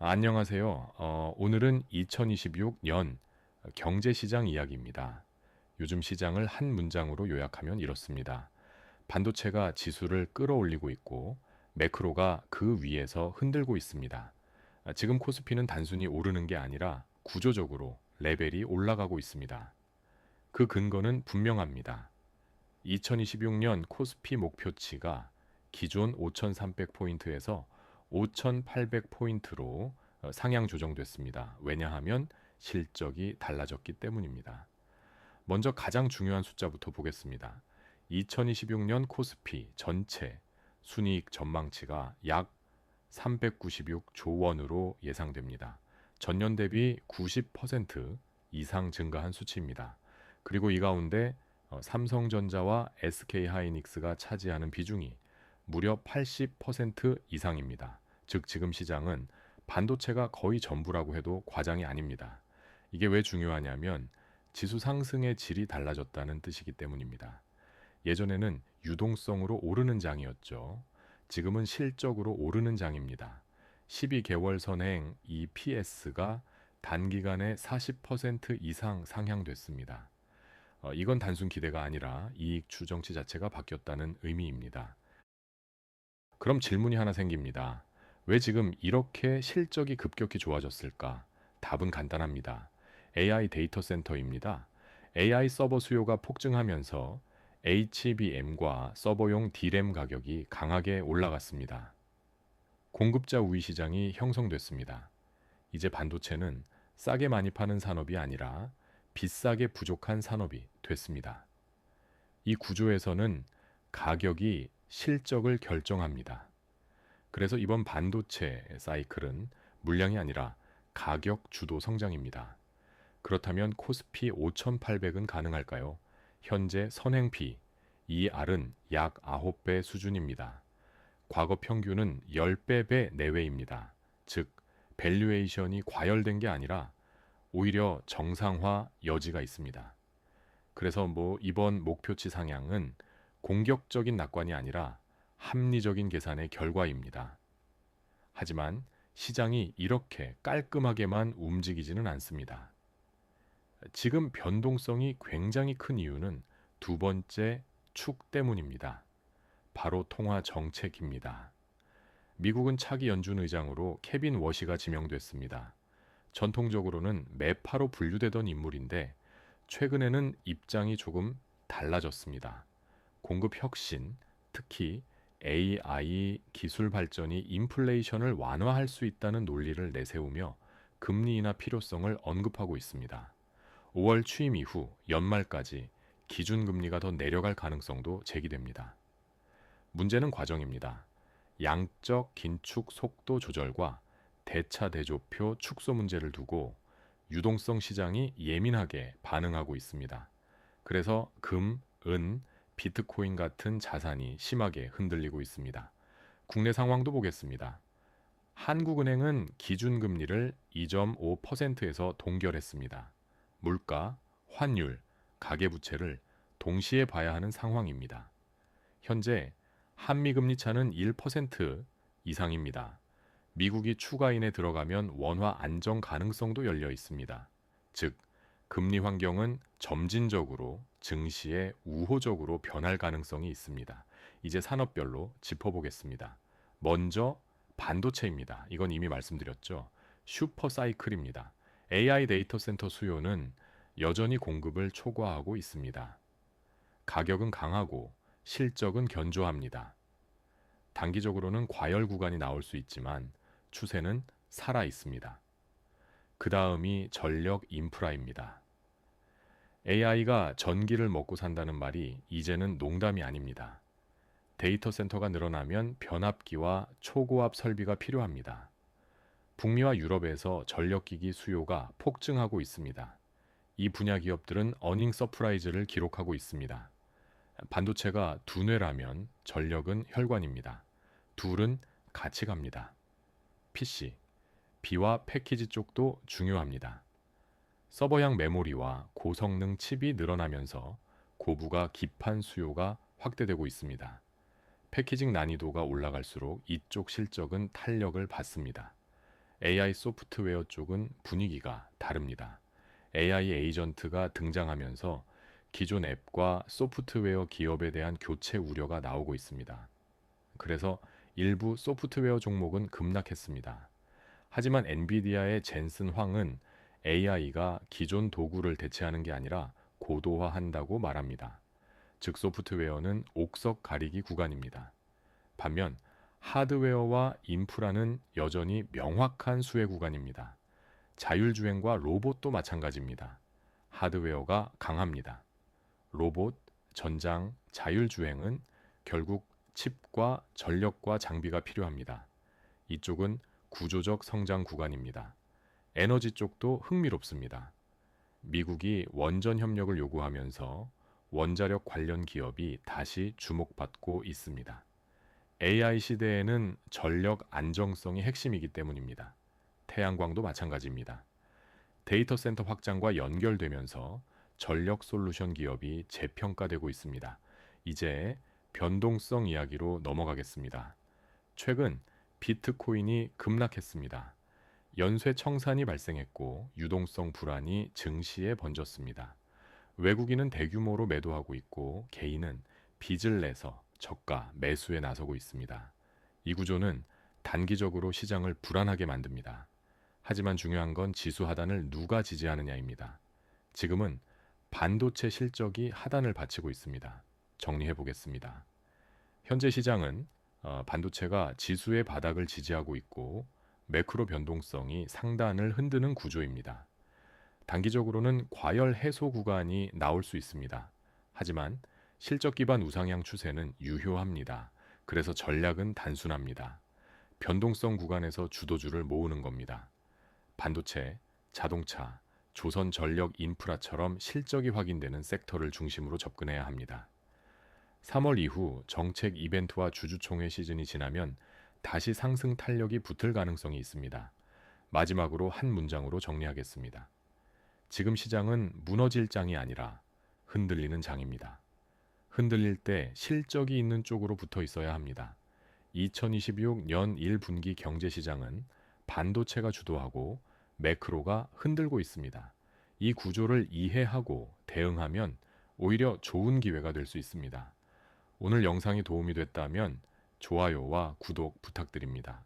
안녕하세요. 오늘은 2026년 경제시장 이야기입니다. 요즘 시장을 한 문장으로 요약하면 이렇습니다. 반도체가 지수를 끌어올리고 있고 매크로가 그 위에서 흔들고 있습니다. 지금 코스피는 단순히 오르는 게 아니라 구조적으로 레벨이 올라가고 있습니다. 그 근거는 분명합니다. 2026년 코스피 목표치가 기존 5,300포인트에서 5,800포인트로 상향 조정됐습니다. 왜냐하면 실적이 달라졌기 때문입니다. 먼저 가장 중요한 숫자부터 보겠습니다. 2026년 코스피 전체 순이익 전망치가 약 396조 원으로 예상됩니다. 전년 대비 90% 이상 증가한 수치입니다. 그리고 이 가운데 삼성전자와 SK하이닉스가 차지하는 비중이 무려 80% 이상입니다. 즉 지금 시장은 반도체가 거의 전부라고 해도 과장이 아닙니다. 이게 왜 중요하냐면 지수 상승의 질이 달라졌다는 뜻이기 때문입니다. 예전에는 유동성으로 오르는 장이었죠. 지금은 실적으로 오르는 장입니다. 12개월 선행 EPS가 단기간에 40% 이상 상향됐습니다. 이건 단순 기대가 아니라 이익 추정치 자체가 바뀌었다는 의미입니다. 그럼 질문이 하나 생깁니다. 왜 지금 이렇게 실적이 급격히 좋아졌을까? 답은 간단합니다. AI 데이터 센터입니다. AI 서버 수요가 폭증하면서 HBM과 서버용 D램 가격이 강하게 올라갔습니다. 공급자 우위 시장이 형성됐습니다. 이제 반도체는 싸게 많이 파는 산업이 아니라 비싸게 부족한 산업이 됐습니다. 이 구조에서는 가격이 실적을 결정합니다. 그래서 이번 반도체 사이클은 물량이 아니라 가격 주도 성장입니다. 그렇다면 코스피 5,800은 가능할까요? 현재 선행피, 이 R은 약 9배 수준입니다. 과거 평균은 10배 내외입니다. 즉, 밸류에이션이 과열된 게 아니라 오히려 정상화 여지가 있습니다. 그래서 이번 목표치 상향은 공격적인 낙관이 아니라 합리적인 계산의 결과입니다. 하지만 시장이 이렇게 깔끔하게만 움직이지는 않습니다. 지금 변동성이 굉장히 큰 이유는 두 번째 축 때문입니다. 바로 통화 정책입니다. 미국은 차기 연준 의장으로 케빈 워시가 지명됐습니다. 전통적으로는 매파로 분류되던 인물인데 최근에는 입장이 조금 달라졌습니다. 공급 혁신, 특히 AI 기술 발전이 인플레이션을 완화할 수 있다는 논리를 내세우며 금리 인하 필요성을 언급하고 있습니다. 5월 취임 이후 연말까지 기준금리가 더 내려갈 가능성도 제기됩니다. 문제는 과정입니다. 양적 긴축 속도 조절과 대차 대조표 축소 문제를 두고 유동성 시장이 예민하게 반응하고 있습니다. 그래서 금, 은, 비트코인 같은 자산이 심하게 흔들리고 있습니다. 국내 상황도 보겠습니다. 한국은행은 기준금리를 2.5%에서 동결했습니다. 물가, 환율, 가계부채를 동시에 봐야 하는 상황입니다. 현재 한미금리 차는 1% 이상입니다. 미국이 추가 인에 들어가면 원화 안정 가능성도 열려 있습니다. 즉, 금리 환경은 점진적으로 증시에 우호적으로 변할 가능성이 있습니다. 이제 산업별로 짚어보겠습니다. 먼저 반도체입니다. 이건 이미 말씀드렸죠. 슈퍼 사이클입니다. AI 데이터 센터 수요는 여전히 공급을 초과하고 있습니다. 가격은 강하고 실적은 견조합니다. 단기적으로는 과열 구간이 나올 수 있지만 추세는 살아 있습니다. 그 다음이 전력 인프라입니다. AI가 전기를 먹고 산다는 말이 이제는 농담이 아닙니다. 데이터 센터가 늘어나면 변압기와 초고압 설비가 필요합니다. 북미와 유럽에서 전력기기 수요가 폭증하고 있습니다. 이 분야 기업들은 어닝 서프라이즈를 기록하고 있습니다. 반도체가 두뇌라면 전력은 혈관입니다. 둘은 같이 갑니다. PC, 비와 패키지 쪽도 중요합니다. 서버형 메모리와 고성능 칩이 늘어나면서 고부가 기판 수요가 확대되고 있습니다. 패키징 난이도가 올라갈수록 이쪽 실적은 탄력을 받습니다. AI 소프트웨어 쪽은 분위기가 다릅니다. AI 에이전트가 등장하면서 기존 앱과 소프트웨어 기업에 대한 교체 우려가 나오고 있습니다. 그래서 일부 소프트웨어 종목은 급락했습니다. 하지만 엔비디아의 젠슨 황은 AI가 기존 도구를 대체하는 게 아니라 고도화한다고 말합니다. 즉 소프트웨어는 옥석 가리기 구간입니다. 반면 하드웨어와 인프라는 여전히 명확한 수혜 구간입니다. 자율주행과 로봇도 마찬가지입니다. 하드웨어가 강합니다. 로봇, 전장, 자율주행은 결국 칩과 전력과 장비가 필요합니다. 이쪽은 구조적 성장 구간입니다. 에너지 쪽도 흥미롭습니다. 미국이 원전 협력을 요구하면서 원자력 관련 기업이 다시 주목받고 있습니다. AI 시대에는 전력 안정성이 핵심이기 때문입니다. 태양광도 마찬가지입니다. 데이터 센터 확장과 연결되면서 전력 솔루션 기업이 재평가되고 있습니다. 이제 변동성 이야기로 넘어가겠습니다. 최근 비트코인이 급락했습니다. 연쇄 청산이 발생했고 유동성 불안이 증시에 번졌습니다. 외국인은 대규모로 매도하고 있고 개인은 빚을 내서 저가 매수에 나서고 있습니다. 이 구조는 단기적으로 시장을 불안하게 만듭니다. 하지만 중요한 건 지수 하단을 누가 지지하느냐입니다. 지금은 반도체 실적이 하단을 받치고 있습니다. 정리해 보겠습니다. 현재 시장은 반도체가 지수의 바닥을 지지하고 있고 매크로 변동성이 상단을 흔드는 구조입니다. 단기적으로는 과열 해소 구간이 나올 수 있습니다. 하지만 실적 기반 우상향 추세는 유효합니다. 그래서 전략은 단순합니다. 변동성 구간에서 주도주를 모으는 겁니다. 반도체, 자동차, 조선 전력 인프라처럼 실적이 확인되는 섹터를 중심으로 접근해야 합니다. 3월 이후 정책 이벤트와 주주총회 시즌이 지나면 다시 상승 탄력이 붙을 가능성이 있습니다. 마지막으로 한 문장으로 정리하겠습니다. 지금 시장은 무너질 장이 아니라 흔들리는 장입니다. 흔들릴 때 실적이 있는 쪽으로 붙어 있어야 합니다. 2026년 1분기 경제시장은 반도체가 주도하고 매크로가 흔들고 있습니다. 이 구조를 이해하고 대응하면 오히려 좋은 기회가 될 수 있습니다. 오늘 영상이 도움이 됐다면 좋아요와 구독 부탁드립니다.